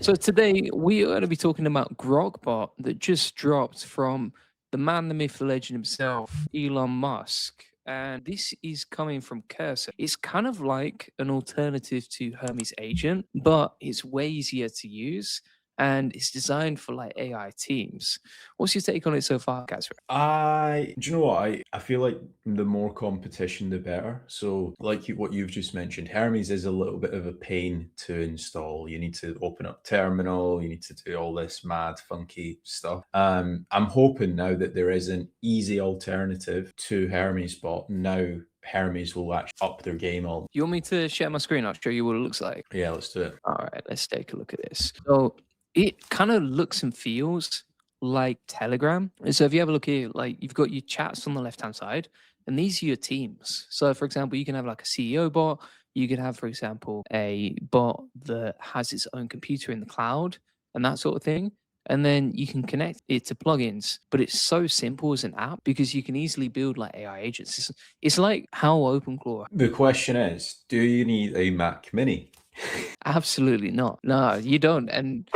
So today we are going to be talking about Grokbot that just dropped from the man, the myth, the legend himself, Elon Musk. And this is coming from Cursor. It's kind of like an alternative to Hermes Agent, but it's way easier to use and it's designed for like AI teams. What's your take on it so far, Gazra? Do you know what? I feel like the more competition, the better. So, like what you've just mentioned, Hermes is a little bit of a pain to install. You need to open up terminal, you need to do all this mad, funky stuff. I'm hoping now that there is an easy alternative to Hermes bot. Now Hermes will actually up their game all. You want me to share my screen? I'll show you what it looks like. Yeah, let's do it. All right, let's take a look at this. So it kind of looks and feels like Telegram. And so if you have a look here, like you've got your chats on the left hand side, and these are your teams. So for example, you can have like a CEO bot. You can have, for example, a bot that has its own computer in the cloud and that sort of thing. And then you can connect it to plugins, but it's so simple as an app because you can easily build like AI agents. It's like how OpenClaw. The question is, do you need a Mac Mini? Absolutely not. No, you don't. And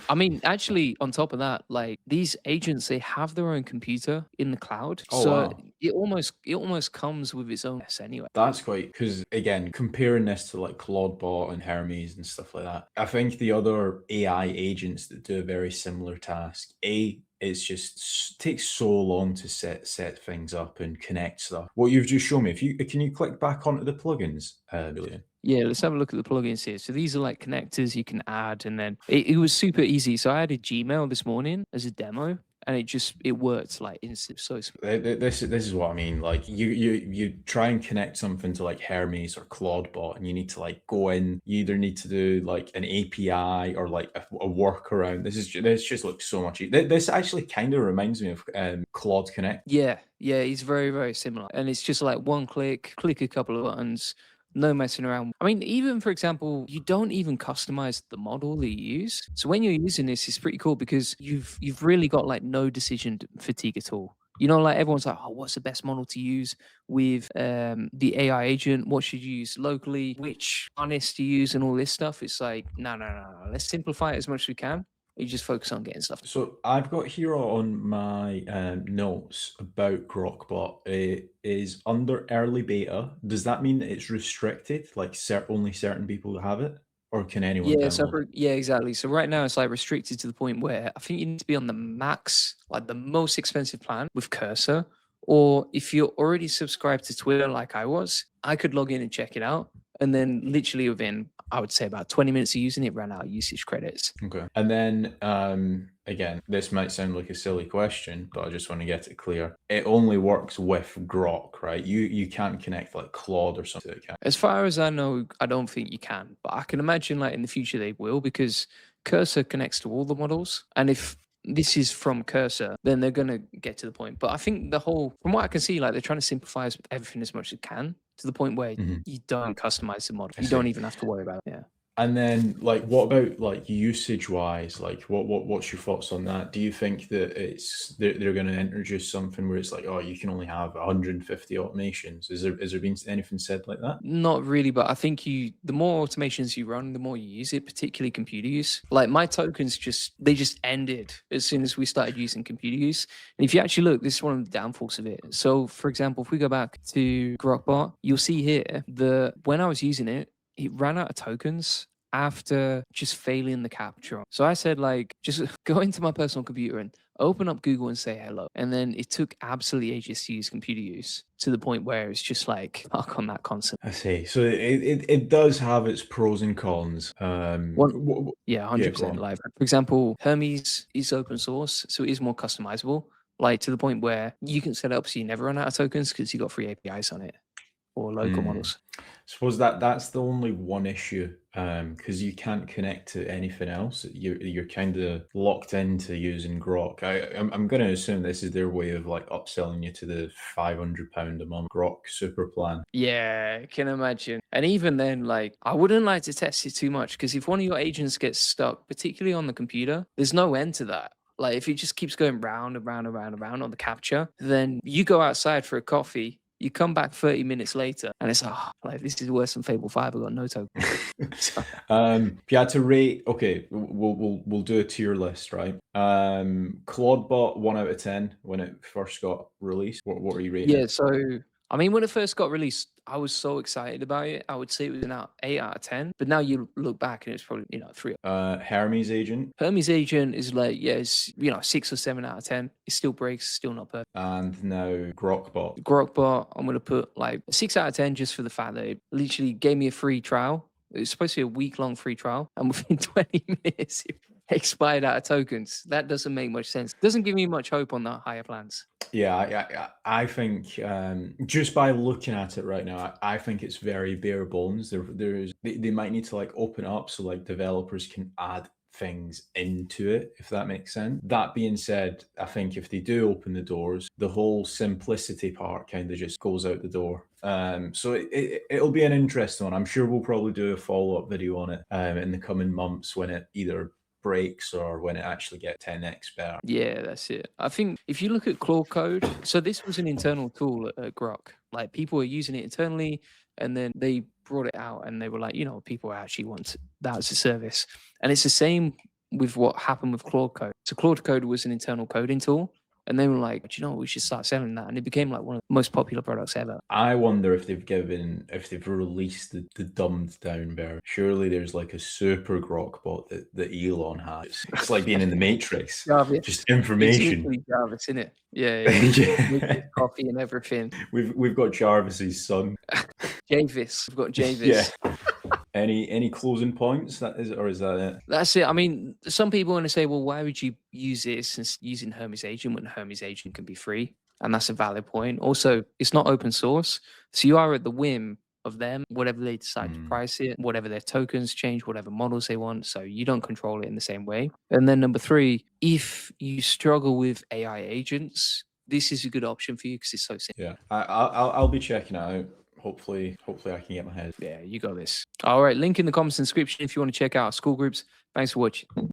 I mean, actually, on top of that, like these agents, they have their own computer in the cloud, Oh so wow. it almost comes with its own S anyway. That's quite because again, comparing this to like Claude and Hermes and stuff like that, I think the other AI agents that do a very similar task, it's just takes so long to set things up and connect stuff. What you've just shown me, if you can you click back onto the plugins, Julian? Yeah, let's have a look at the plugins here. So these are like connectors you can add, and then it was super easy. So I added Gmail this morning as a demo, and it worked like instant. So This is what I mean. Like you try and connect something to like Hermes or Claudebot, and you need to like go in. You either need to do like an API or like a workaround. This just looks so much. This actually kind of reminds me of Claude Connect. yeah, it's very, very similar. And it's just like one click a couple of buttons, no messing around. I mean, even for example, you don't even customize the model that you use. So when you're using this, it's pretty cool because you've really got like no decision fatigue at all. You know, like everyone's like, oh, what's the best model to use with the AI agent? What should you use locally? Which harness to use and all this stuff? It's like, no. Let's simplify it as much as we can. You just focus on getting stuff. So I've got here on my notes about Grokbot. It is under early beta. Does that mean that it's restricted? Like only certain people have it, or can anyone Yeah, so download? for yeah, exactly. So right now it's like restricted to the point where I think you need to be on the max, like the most expensive plan with Cursor, or if you're already subscribed to Twitter like I was, I could log in and check it out, and then literally within I would say about 20 minutes of using it, ran out of usage credits. Okay. And then again, this might sound like a silly question, but I just want to get it clear. It only works with Grok, right? You can't connect like Claude or something to it, can As far as I know, I don't think you can, but I can imagine like in the future they will because Cursor connects to all the models. And if this is from Cursor, then they're going to get to the point. But I think from what I can see, like they're trying to simplify everything as much as they can to the point where you? you don't customize the model. I You don't see. even have to worry about it. Yeah. And then, like, what about like usage wise? Like, what's your thoughts on that? Do you think that they're going to introduce something where it's like, oh, you can only have 150 automations? Is there been anything said like that? Not really, but I think the more automations you run, the more you use it, particularly computer use. Like my tokens they just ended as soon as we started using computer use. And if you actually look, this is one of the downfalls of it. So for example, if we go back to Grokbot, you'll see here when I was using it, it ran out of tokens after just failing the capture. So I said, like, just go into my personal computer and open up Google and say hello. And then it took absolutely ages to use computer use to the point where it's just like fuck on that concept. I see. So it does have its pros and cons. Yeah, Yeah, go 100%. on. Like, for example, Hermes is open source, so it is more customizable, like to the point where you can set it up so you never run out of tokens because you got free APIs on it or local Mm. models. Suppose that's the only one issue, because you can't connect to anything else. You're kind of locked into using Grok. I'm going to assume this is their way of like upselling you to the £500 a month Grok super plan. Yeah, I can imagine. And even then, like, I wouldn't like to test it too much because if one of your agents gets stuck, particularly on the computer, there's no end to that. Like, if it just keeps going round and round and round and round on the capture, then you go outside for a coffee You come back 30 minutes later, and it's like this is worse than Fable 5. I got no token. If you had to rate, okay, we'll do a tier list, right? Claudebot 1 out of 10 when it first got released. What are you rating Yeah, it? so I mean, when it first got released, I was so excited about it. I would say it was an 8 out of 10. But now you look back and it's probably 3. Hermes Agent, Hermes Agent is like, yeah, it's 6 or 7 out of 10. It still breaks, still not perfect. and now Grokbot. Grokbot, I'm gonna put like a 6 out of 10 just for the fact that it literally gave me a free trial. It was supposed to be a week-long free trial, and within 20 minutes, it expired out of tokens. That doesn't make much sense. Doesn't give me much hope on the higher plans. Yeah, I think just by looking at it right now, I think it's very bare bones. They might need to like open up so like developers can add things into it, if that makes sense. That being said, I think if they do open the doors, the whole simplicity part kind of just goes out the door. So it'll be an interesting one. I'm sure we'll probably do a follow-up video on it in the coming months when it either breaks or when it actually gets 10x better. Yeah, that's it. I think if you look at Claude Code, so this was an internal tool at Grok. Like people were using it internally, and then they brought it out, and they were like, people actually want that as a service. And it's the same with what happened with Claude Code. So Claude Code was an internal coding tool, and they were like, do you know what, we should start selling that, and it became like one of the most popular products ever. I wonder if they've released the dumbed down version. Surely there's like a super Grokbot that Elon has. It's like being in the Matrix. Jarvis. Just It's information. literally Jarvis, isn't it? Yeah. Yeah. Coffee and everything. We've got Jarvis's son. Javis. We've got Javis. Yeah. Any closing points? Or is that it? That's it. I mean, some people want to say, well, why would you use this since using Hermes Agent when Hermes Agent can be free? And that's a valid point. Also, it's not open source. So you are at the whim of them, whatever they decide to price it, whatever their tokens change, whatever models they want. So you don't control it in the same way. And then number 3, if you struggle with AI agents, this is a good option for you because it's so simple. Yeah. I'll be checking it out. Hopefully I can get my head. Yeah, you got this. All right, link in the comments and description if you want to check out our school groups. Thanks for watching.